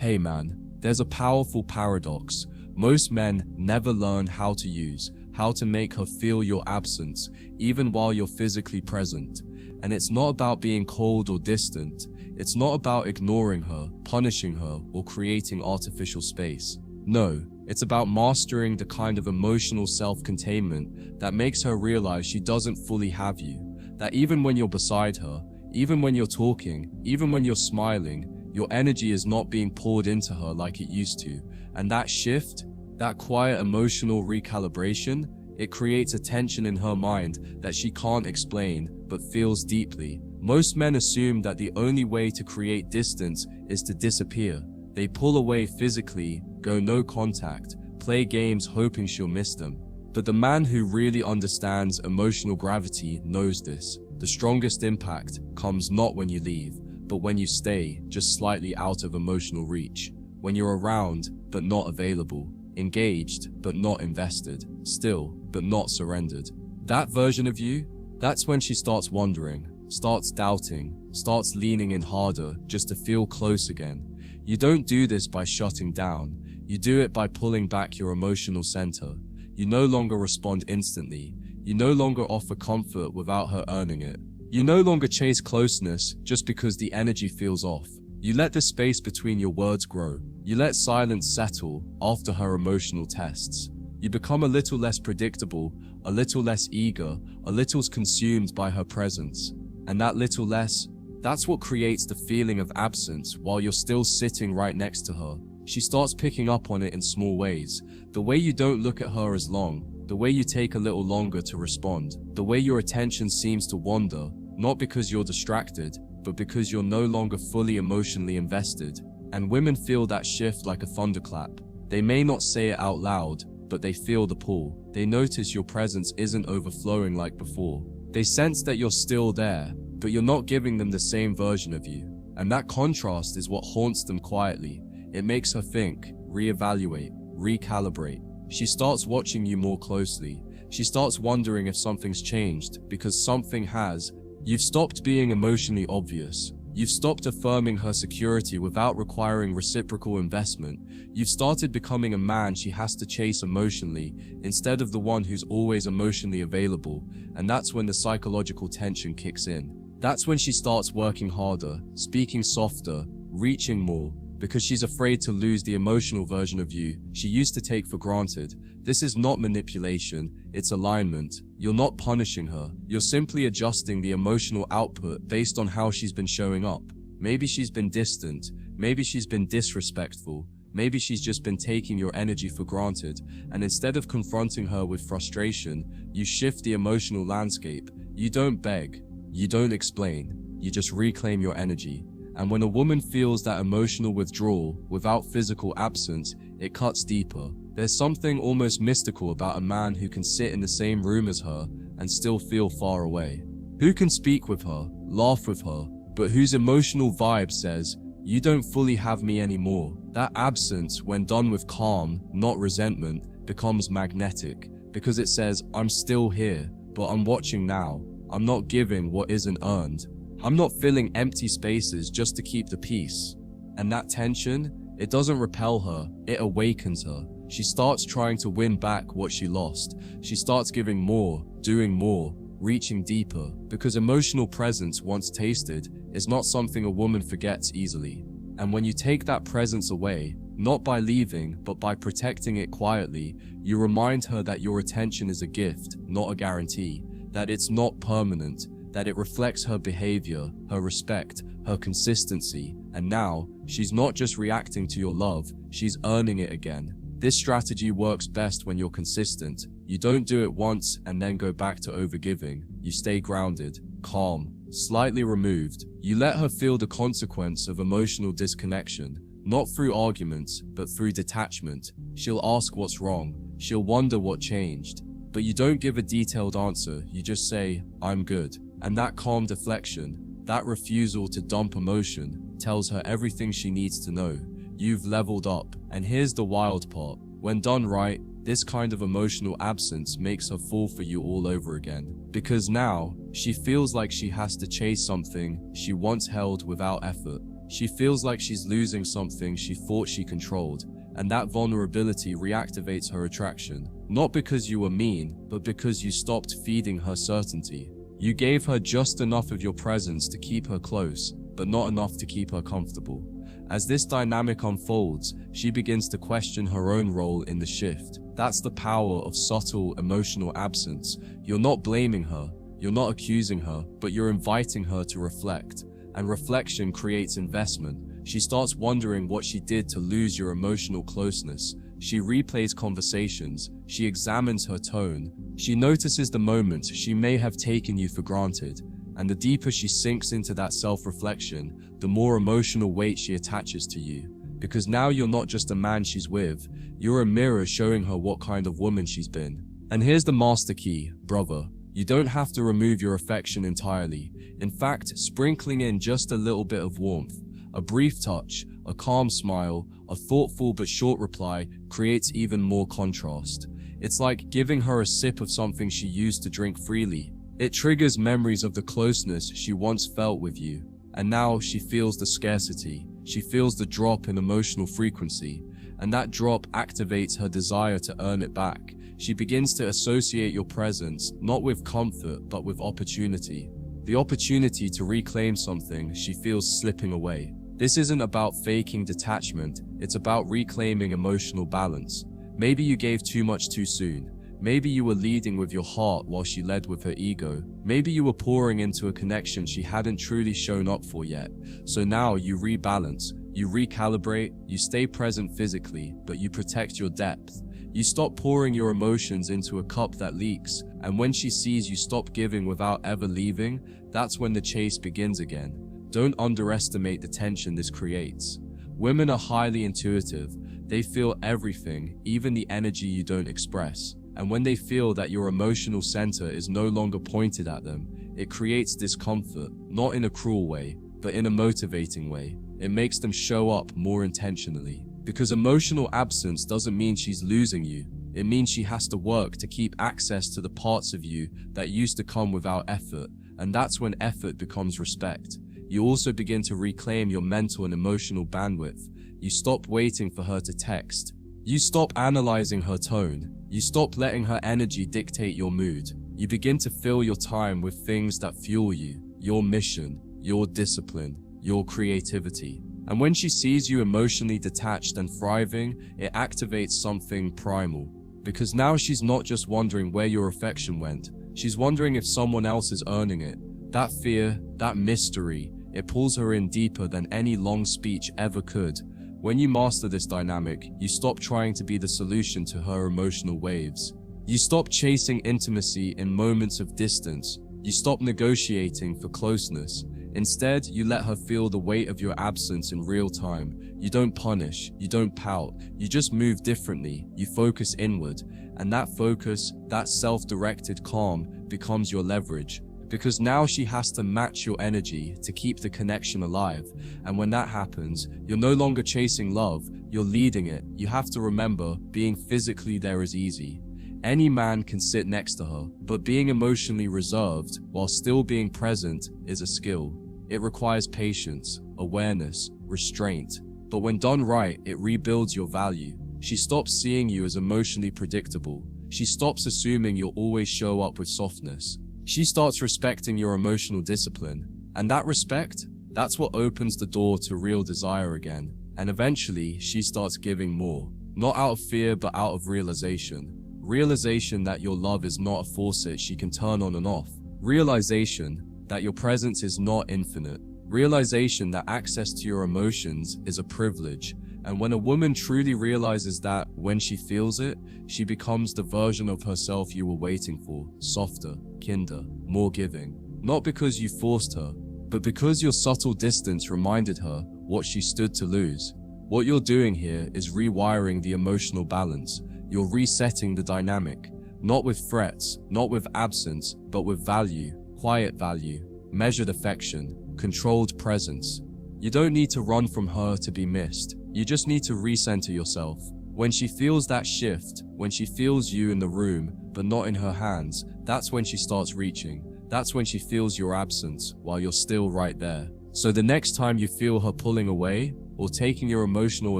Hey man, there's a powerful paradox. Most men never learn how to make her feel your absence, even while you're physically present. And it's not about being cold or distant. It's not about ignoring her, punishing her, or creating artificial space. No, it's about mastering the kind of emotional self-containment that makes her realize she doesn't fully have you. That even when you're beside her, even when you're talking, even when you're smiling, your energy is not being poured into her like it used to. And that shift, that quiet emotional recalibration, it creates a tension in her mind that she can't explain but feels deeply. Most men assume that the only way to create distance is to disappear. They pull away physically, go no contact, play games hoping she'll miss them. But the man who really understands emotional gravity knows this. The strongest impact comes not when you leave, but when you stay just slightly out of emotional reach. When you're around, but not available. Engaged, but not invested. Still, but not surrendered. That version of you, that's when she starts wondering, starts doubting, starts leaning in harder just to feel close again. You don't do this by shutting down. You do it by pulling back your emotional center. You no longer respond instantly. You no longer offer comfort without her earning it. You no longer chase closeness just because the energy feels off. You let the space between your words grow. You let silence settle after her emotional tests. You become a little less predictable, a little less eager, a little consumed by her presence. And that little less, that's what creates the feeling of absence while you're still sitting right next to her. She starts picking up on it in small ways. The way you don't look at her as long, the way you take a little longer to respond, the way your attention seems to wander, not because you're distracted, but because you're no longer fully emotionally invested. And women feel that shift like a thunderclap. They may not say it out loud, but they feel the pull. They notice your presence isn't overflowing like before. They sense that you're still there, but you're not giving them the same version of you. And that contrast is what haunts them quietly. It makes her think, reevaluate, recalibrate. She starts watching you more closely. She starts wondering if something's changed, because something has. You've stopped being emotionally obvious. You've stopped affirming her security without requiring reciprocal investment. You've started becoming a man she has to chase emotionally, instead of the one who's always emotionally available. And that's when the psychological tension kicks in. That's when she starts working harder, speaking softer, reaching more, because she's afraid to lose the emotional version of you she used to take for granted. This is not manipulation, it's alignment. You're not punishing her. You're simply adjusting the emotional output based on how she's been showing up. Maybe she's been distant. Maybe she's been disrespectful. Maybe she's just been taking your energy for granted. And instead of confronting her with frustration, you shift the emotional landscape. You don't beg. You don't explain. You just reclaim your energy. And when a woman feels that emotional withdrawal without physical absence, it cuts deeper. There's something almost mystical about a man who can sit in the same room as her and still feel far away. Who can speak with her, laugh with her, but whose emotional vibe says, "You don't fully have me anymore." That absence, when done with calm, not resentment, becomes magnetic, because it says, "I'm still here, but I'm watching now. I'm not giving what isn't earned. I'm not filling empty spaces just to keep the peace." And that tension, it doesn't repel her, it awakens her. She starts trying to win back what she lost. She starts giving more, doing more, reaching deeper, because emotional presence, once tasted, is not something a woman forgets easily. And when you take that presence away, not by leaving, but by protecting it quietly, you remind her that your attention is a gift, not a guarantee, that it's not permanent, that it reflects her behavior, her respect, her consistency. And now, she's not just reacting to your love, she's earning it again. This strategy works best when you're consistent. You don't do it once and then go back to overgiving. You stay grounded, calm, slightly removed. You let her feel the consequence of emotional disconnection, not through arguments, but through detachment. She'll ask what's wrong. She'll wonder what changed. But you don't give a detailed answer. You just say, "I'm good." And that calm deflection, that refusal to dump emotion, tells her everything she needs to know. You've leveled up. And here's the wild part. When done right, this kind of emotional absence makes her fall for you all over again. Because now, she feels like she has to chase something she once held without effort. She feels like she's losing something she thought she controlled, and that vulnerability reactivates her attraction. Not because you were mean, but because you stopped feeding her certainty. You gave her just enough of your presence to keep her close, but not enough to keep her comfortable. As this dynamic unfolds, she begins to question her own role in the shift. That's the power of subtle emotional absence. You're not blaming her, you're not accusing her, but you're inviting her to reflect. And reflection creates investment. She starts wondering what she did to lose your emotional closeness. She replays conversations. She examines her tone. She notices the moments she may have taken you for granted. And the deeper she sinks into that self-reflection, the more emotional weight she attaches to you. Because now you're not just a man she's with, you're a mirror showing her what kind of woman she's been. And here's the master key, brother. You don't have to remove your affection entirely. In fact, sprinkling in just a little bit of warmth, a brief touch, a calm smile, a thoughtful but short reply creates even more contrast. It's like giving her a sip of something she used to drink freely. It triggers memories of the closeness she once felt with you. And now she feels the scarcity. She feels the drop in emotional frequency. And that drop activates her desire to earn it back. She begins to associate your presence not with comfort but with opportunity. The opportunity to reclaim something she feels slipping away. This isn't about faking detachment, it's about reclaiming emotional balance. Maybe you gave too much too soon. Maybe you were leading with your heart while she led with her ego. Maybe you were pouring into a connection she hadn't truly shown up for yet. So now you rebalance, you recalibrate, you stay present physically, but you protect your depth. You stop pouring your emotions into a cup that leaks, and when she sees you stop giving without ever leaving, that's when the chase begins again. Don't underestimate the tension this creates. Women are highly intuitive. They feel everything, even the energy you don't express. And when they feel that your emotional center is no longer pointed at them, it creates discomfort, not in a cruel way, but in a motivating way. It makes them show up more intentionally. Because emotional absence doesn't mean she's losing you. It means she has to work to keep access to the parts of you that used to come without effort. And that's when effort becomes respect. You also begin to reclaim your mental and emotional bandwidth. You stop waiting for her to text. You stop analyzing her tone. You stop letting her energy dictate your mood. You begin to fill your time with things that fuel you, your mission, your discipline, your creativity. And when she sees you emotionally detached and thriving, it activates something primal. Because now she's not just wondering where your affection went, she's wondering if someone else is earning it. That fear, that mystery, it pulls her in deeper than any long speech ever could. When you master this dynamic, you stop trying to be the solution to her emotional waves. You stop chasing intimacy in moments of distance. You stop negotiating for closeness. Instead, you let her feel the weight of your absence in real time. You don't punish, you don't pout, you just move differently. You focus inward, and that focus, that self-directed calm, becomes your leverage. Because now she has to match your energy to keep the connection alive. And when that happens, you're no longer chasing love, you're leading it. You have to remember, being physically there is easy. Any man can sit next to her, but being emotionally reserved while still being present is a skill. It requires patience, awareness, restraint. But when done right, it rebuilds your value. She stops seeing you as emotionally predictable. She stops assuming you'll always show up with softness. She starts respecting your emotional discipline. And that respect, that's what opens the door to real desire again. And eventually, she starts giving more. Not out of fear, but out of realization. Realization that your love is not a faucet she can turn on and off. Realization that your presence is not infinite. Realization that access to your emotions is a privilege. And when a woman truly realizes that, when she feels it, she becomes the version of herself you were waiting for. Softer, kinder, more giving. Not because you forced her, but because your subtle distance reminded her what she stood to lose. What you're doing here is rewiring the emotional balance. You're resetting the dynamic, not with threats, not with absence, but with value, quiet value, measured affection, controlled presence. You don't need to run from her to be missed. You just need to recenter yourself. When she feels that shift, when she feels you in the room, but not in her hands, that's when she starts reaching. That's when she feels your absence while you're still right there. So the next time you feel her pulling away or taking your emotional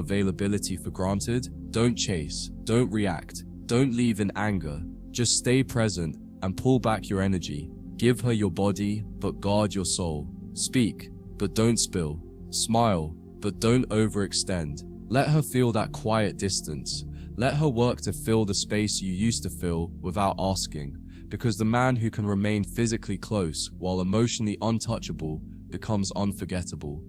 availability for granted, don't chase, don't react, don't leave in anger. Just stay present and pull back your energy. Give her your body, but guard your soul. Speak, but don't spill. Smile, but don't overextend. Let her feel that quiet distance. Let her work to fill the space you used to fill without asking, because the man who can remain physically close while emotionally untouchable becomes unforgettable.